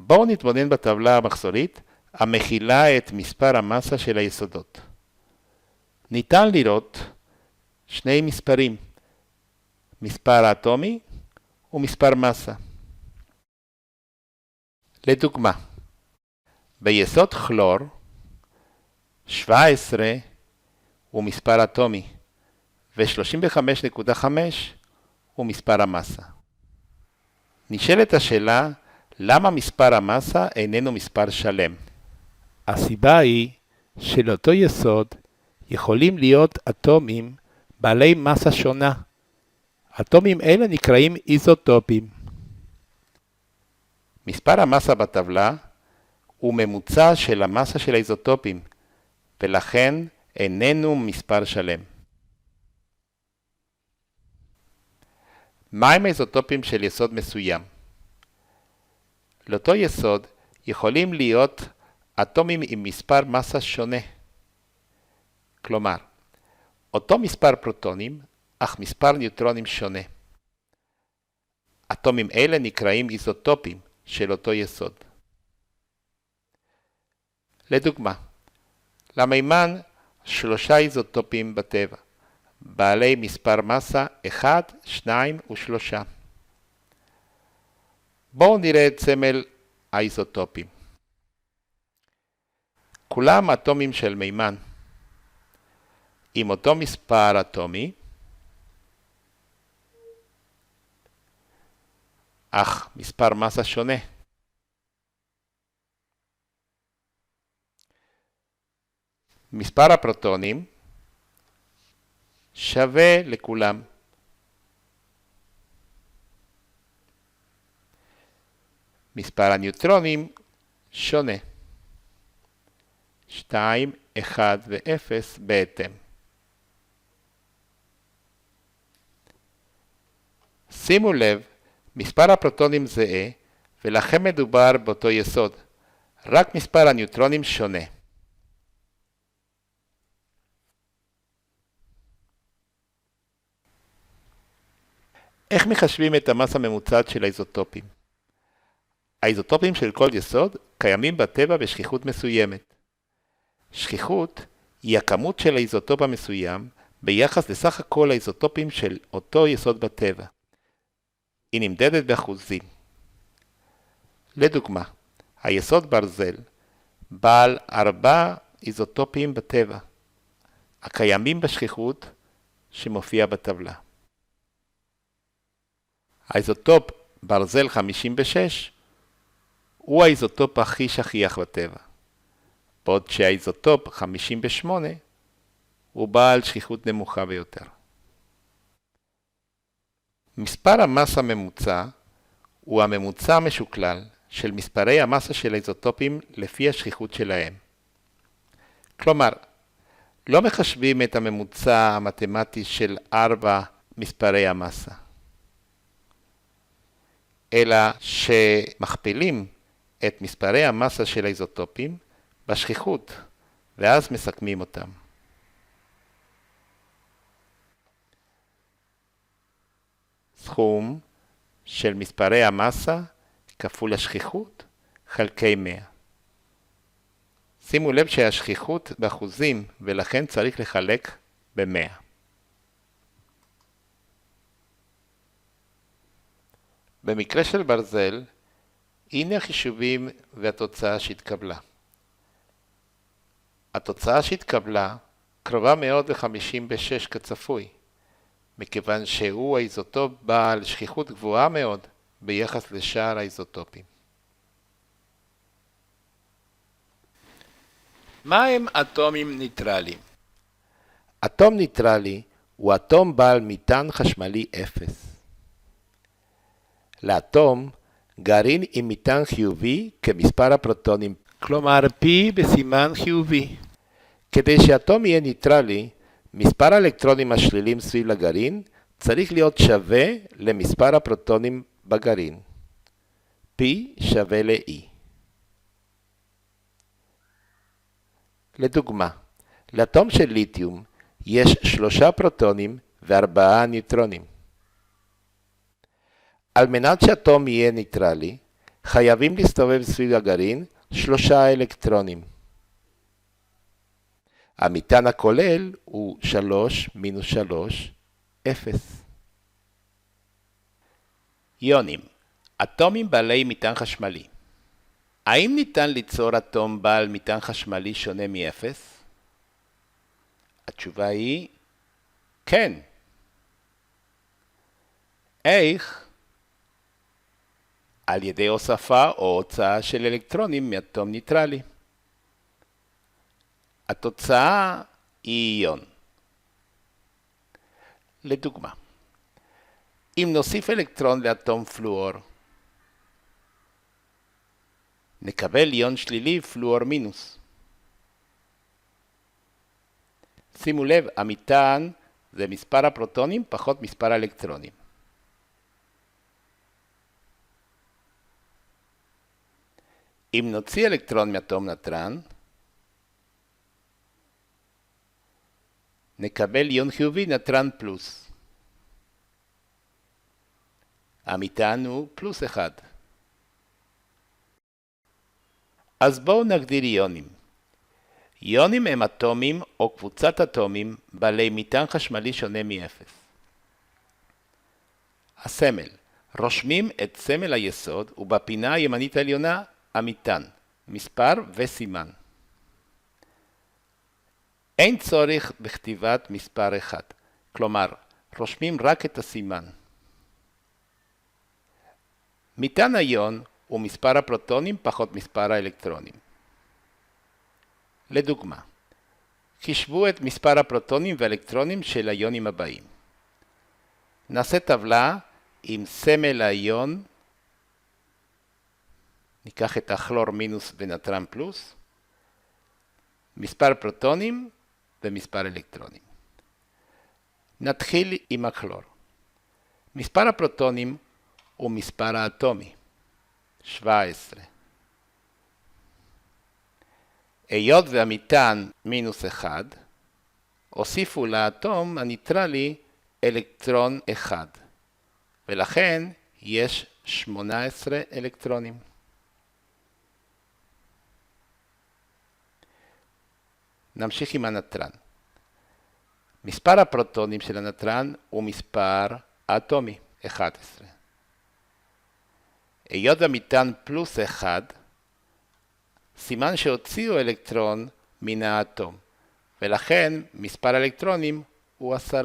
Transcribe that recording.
בואו נתבונן בטבלה המחזורית המכילה את מספר המסה של היסודות. ניתן לראות שני מספרים, מספר האטומי ומספר מסה. לדוגמה, ביסוד כלור 17 הוא מספר אטומי ו-35.5 הוא מספר המסה. נשאלת השאלה, למה מספר המסה איננו מספר שלם? הסיבה היא שלאותו יסוד יכולים להיות אטומים בעלי מסה שונה. אטומים אלה נקראים איזוטופים. מספר המסה בטבלה הוא ממוצע של המסה של האיזוטופים, ולכן איננו מספר שלם. מהם האיזוטופים של יסוד מסוים? לאותו יסוד יכולים להיות אטומים עם מספר מסה שונה. כלומר, אותו מספר פרוטונים, אך מספר ניוטרונים שונה. אטומים אלה נקראים איזוטופים של אותו יסוד. לדוגמה, למימן 3 איזוטופים בטבע, בעלי מספר מסה 1, 2 ו-3. בואו נראה את סמל האיזוטופים. כולם אטומים של מימן, עם אותו מספר אטומי, אך מספר מסה שונה. מספר הפרוטונים שווה לכולם. מספר הניוטרונים שונה. 2, 1 ו-0 בהתאם. שימו לב, מספר הפרוטונים זהה, ולכן מדובר באותו יסוד. רק מספר הניוטרונים שונה. איך מחשבים את המסה הממוצעת של האיזוטופים? האיזוטופים של כל יסוד קיימים בטבע בשכיחות מסוימת. שכיחות היא הכמות של האיזוטופ המסוים ביחס לסך הכל האיזוטופים של אותו יסוד בטבע. היא נמדדת באחוזים. לדוגמה, היסוד ברזל בעל 4 איזוטופים בטבע, הקיימים בשכיחות שמופיע בטבלה. האיזוטופ ברזל 56 הוא האיזוטופ הכי שכיח בטבע, בעוד שהאיזוטופ 58 הוא בעל שכיחות נמוכה ביותר. מספר המסה הממוצע הוא הממוצע המשוקלל של מספרי המסה של האיזוטופים לפי השכיחות שלהם. כלומר, לא מחשבים את הממוצע המתמטי של 4 מספרי המסה, אלא שמכפילים את מספרי המסה של האיזוטופים בשכיחות, ואז מסכמים אותם. סכום של מספרי המסה כפול השכיחות חלקי 100. שימו לב שהשכיחות באחוזים, ולכן צריך לחלק ב-100. במקרה של ברזל, הנה החישובים והתוצאה שהתקבלה. התוצאה שהתקבלה קרובה מאוד ל-56 כצפוי, מכיוון שהוא האיזוטופ בעל שכיחות גבוהה מאוד ביחס לשאר האיזוטופים. מה הם אטומים ניטרליים? אטום ניטרלי הוא אטום בעל מטען חשמלי 0. לאטום גרעין עם מטען חיובי כמספר הפרוטונים, כלומר P בסימן חיובי. כדי שאטום יהיה ניטרלי, מספר האלקטרונים השלילים סביב לגרעין צריך להיות שווה למספר הפרוטונים בגרעין. P שווה ל-E. לדוגמה, לאטום של ליתיום יש 3 פרוטונים ו4 ניוטרונים. על מנת שאטום יהיה ניטרלי, חייבים להסתובב סביב הגרעין 3 אלקטרונים. המטען הכולל הוא 3 מינוס 3, 0. איונים, אטומים בעלי מטען חשמלי. האם ניתן ליצור אטום בעל מטען חשמלי שונה מ-0? התשובה היא כן. איך? על ידי הוספה או הוצאה של אלקטרונים מאטום ניטרלי. התוצאה היא איון. לדוגמה, אם נוסיף אלקטרון לאטום פלואור, נקבל איון שלילי פלואור מינוס. שימו לב, המטען זה מספר הפרוטונים פחות מספר האלקטרונים. אם נוציא אלקטרון מאטום נתרן, נקבל איון חיובי נתרן פלוס. המטען הוא פלוס 1. אז בואו נגדיר איונים. איונים הם אטומים או קבוצת אטומים בעלי מטען חשמלי שונה מ-0. הסמל. רושמים את סמל היסוד ובפינה הימנית העליונה המטען, מספר וסימן. אין צורך בכתיבת מספר 1, כלומר, רושמים רק את הסימן. מטען האיון הוא מספר הפרוטונים פחות מספר האלקטרונים. לדוגמה, חישבו את מספר הפרוטונים והאלקטרונים של האיונים הבאים. נעשה טבלה עם סמל האיון, ניקח את הכלור מינוס ונתרן פלוס, מספר פרוטונים ומספר אלקטרונים. נתחיל עם הכלור. מספר הפרוטונים הוא מספר האטומי, 17. היות והמטען מינוס 1, הוסיפו לאטום הניטרלי אלקטרון 1, ולכן יש 18 אלקטרונים. נמשיך עם הנתרן. מספר הפרוטונים של הנתרן הוא מספר האטומי, 11. היות המטען פלוס 1, סימן שהוציאו אלקטרון מן האטום, ולכן מספר האלקטרונים הוא 10.